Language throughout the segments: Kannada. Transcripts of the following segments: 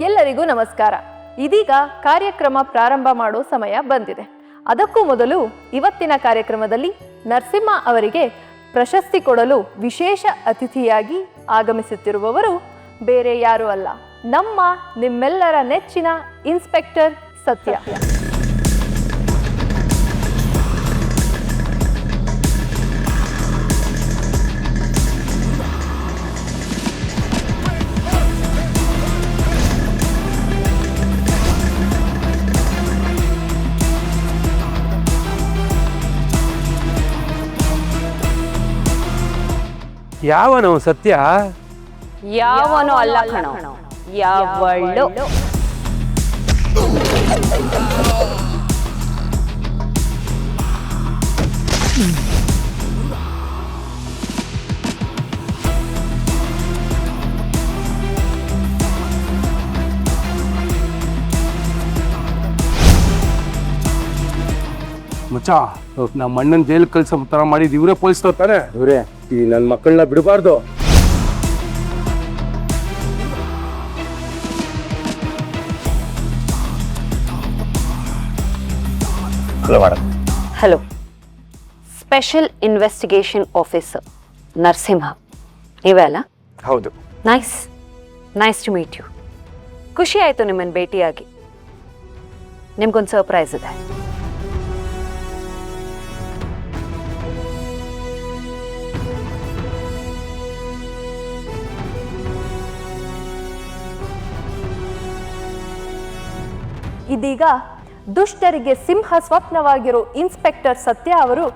ಎಲ್ಲರಿಗೂ ನಮಸ್ಕಾರ. ಇದೀಗ ಕಾರ್ಯಕ್ರಮ ಪ್ರಾರಂಭ ಮಾಡೋ ಸಮಯ ಬಂದಿದೆ. ಅದಕ್ಕೂ ಮೊದಲು ಇವತ್ತಿನ ಕಾರ್ಯಕ್ರಮದಲ್ಲಿ ನರಸಿಂಹ ಅವರಿಗೆ ಪ್ರಶಸ್ತಿ ಕೊಡಲು ವಿಶೇಷ ಅತಿಥಿಯಾಗಿ ಆಗಮಿಸುತ್ತಿರುವವರು ಬೇರೆ ಯಾರೂ ಅಲ್ಲ, ನಿಮ್ಮೆಲ್ಲರ ನೆಚ್ಚಿನ ಇನ್ಸ್ಪೆಕ್ಟರ್ ಸತ್ಯ. ಯಾವನು ಸತ್ಯ? ಯಾವನು ಅಲ್ಲ ಕಣೋ, ಯಾವಳು. ಮಚ್ಚ, ನಮ್ಮ ಅಣ್ಣನ ಜೈಲ್ ಕಳ್ಸೋ ತರ ಮಾಡಿದ್ ಇವರೇ ಪೊಲೀಸ್ ತಾನೆ? ಇವರೇ ಈ ನನ್ನ ಮಕ್ಕಳನ್ನ ಬಿಡಬಾರ್ದು. Hello, special investigation officer Narasimha ನೀವೇ ಅಲ್ಲ? ಹೌದು. Nice to meet you. ಖುಷಿ ಆಯಿತು ನಿಮ್ಮನ್ನು ಭೇಟಿಯಾಗಿ. ನಿಮ್ಗೊಂದು ಸರ್ಪ್ರೈಸ್ ಇದೆ. ಇದೀಗ ದುಷ್ಟರಿಗೆ ಸಿಂಹ ಸ್ವಪ್ನವಾಗಿರೋ ಇನ್ಸ್ಪೆಕ್ಟರ್ ಸತ್ಯ ಅವರು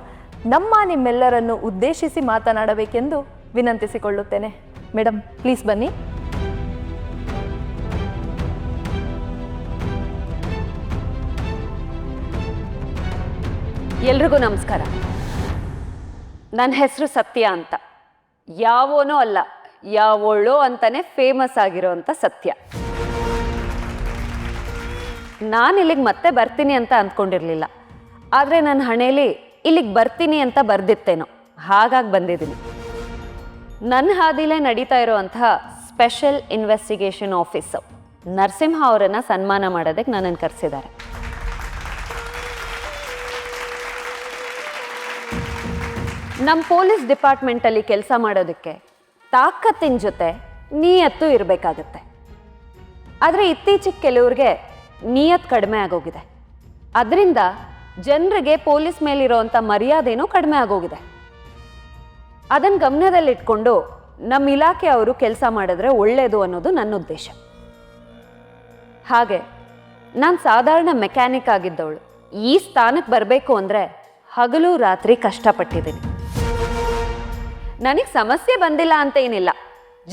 ನಿಮ್ಮೆಲ್ಲರನ್ನು ಉದ್ದೇಶಿಸಿ ಮಾತನಾಡಬೇಕೆಂದು ವಿನಂತಿಸಿಕೊಳ್ಳುತ್ತೇನೆ. ಮೇಡಮ್, ಪ್ಲೀಸ್ ಬನ್ನಿ. ಎಲ್ರಿಗೂ ನಮಸ್ಕಾರ. ನನ್ನ ಹೆಸರು ಸತ್ಯ ಅಂತ. ಯಾವನೋ ಅಲ್ಲ, ಯಾವಳೋ ಅಂತಾನೆ ಫೇಮಸ್ ಆಗಿರೋಂಥ ಸತ್ಯ. ನಾನು ಇಲ್ಲಿಗೆ ಮತ್ತೆ ಬರ್ತೀನಿ ಅಂತ ಅಂದ್ಕೊಂಡಿರಲಿಲ್ಲ, ಆದರೆ ನನ್ನ ಹಣೆಯಲ್ಲಿ ಇಲ್ಲಿಗೆ ಬರ್ತೀನಿ ಅಂತ ಬರ್ದಿತ್ತೇನೋ, ಹಾಗಾಗಿ ಬಂದಿದ್ದೀನಿ. ನನ್ನ ಹಾದಿಲೇ ನಡೀತಾ ಇರೋವಂತಹ ಸ್ಪೆಷಲ್ ಇನ್ವೆಸ್ಟಿಗೇಷನ್ ಆಫೀಸರ್ ನರಸಿಂಹ ಅವರನ್ನು ಸನ್ಮಾನ ಮಾಡೋದಕ್ಕೆ ನನ್ನನ್ನು ಕರೆಸಿದ್ದಾರೆ. ನಮ್ಮ ಪೊಲೀಸ್ ಡಿಪಾರ್ಟ್ಮೆಂಟಲ್ಲಿ ಕೆಲಸ ಮಾಡೋದಕ್ಕೆ ತಾಕತ್ತಿನ ಜೊತೆ ನಿಯತ್ತು ಇರಬೇಕಾಗತ್ತೆ. ಆದರೆ ಇತ್ತೀಚೆಗೆ ಕೆಲವ್ರಿಗೆ ನಿಯತ್ ಕಡಿಮೆ ಆಗೋಗಿದೆ. ಅದರಿಂದ ಜನರಿಗೆ ಪೊಲೀಸ್ ಮೇಲಿರೋವಂಥ ಮರ್ಯಾದೆನೂ ಕಡಿಮೆ ಆಗೋಗಿದೆ. ಅದನ್ನು ಗಮನದಲ್ಲಿಟ್ಕೊಂಡು ನಮ್ಮ ಇಲಾಖೆಯವರು ಕೆಲಸ ಮಾಡಿದ್ರೆ ಒಳ್ಳೆಯದು ಅನ್ನೋದು ನನ್ನ ಉದ್ದೇಶ. ಹಾಗೆ ನಾನು ಸಾಧಾರಣ ಮೆಕ್ಯಾನಿಕ್ ಆಗಿದ್ದವಳು. ಈ ಸ್ಥಾನಕ್ಕೆ ಬರಬೇಕು ಅಂದರೆ ಹಗಲು ರಾತ್ರಿ ಕಷ್ಟಪಟ್ಟಿದ್ದೀನಿ. ನನಗೆ ಸಮಸ್ಯೆ ಬಂದಿಲ್ಲ ಅಂತ ಏನಿಲ್ಲ.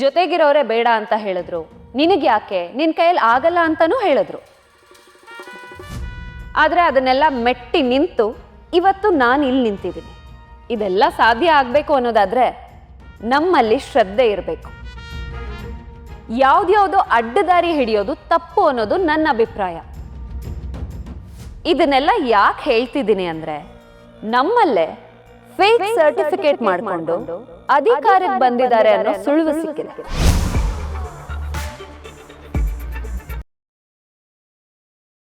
ಜೊತೆಗಿರೋರೇ ಬೇಡ ಅಂತ ಹೇಳಿದ್ರು, ನಿನಗೆ ಯಾಕೆ, ನಿನ್ನ ಕೈಯಲ್ಲಿ ಆಗಲ್ಲ ಅಂತಲೂ ಹೇಳಿದ್ರು. ಆದರೆ ಅದನ್ನೆಲ್ಲ ಮೆಟ್ಟಿ ನಿಂತು ಇವತ್ತು ನಾನು ಇಲ್ಲಿ ನಿಂತಿದ್ದೀನಿ. ಇದೆಲ್ಲ ಸಾಧ್ಯ ಆಗಬೇಕು ಅನ್ನೋದಾದರೆ ನಮ್ಮಲ್ಲಿ ಶ್ರದ್ಧೆ ಇರಬೇಕು. ಯಾವುದ್ಯಾವುದೋ ಅಡ್ಡದಾರಿ ಹಿಡಿಯೋದು ತಪ್ಪು ಅನ್ನೋದು ನನ್ನ ಅಭಿಪ್ರಾಯ. ಇದನ್ನೆಲ್ಲ ಯಾಕೆ ಹೇಳ್ತಿದ್ದೀನಿ ಅಂದರೆ, ನಮ್ಮಲ್ಲೇ ಫೇಕ್ ಸರ್ಟಿಫಿಕೇಟ್ ಮಾಡಿಕೊಂಡು ಅಧಿಕಾರಕ್ಕೆ ಬಂದಿದ್ದಾರೆ ಅನ್ನೋ ಸುಳಿವು ಸಿಕ್ಕಿದೆ.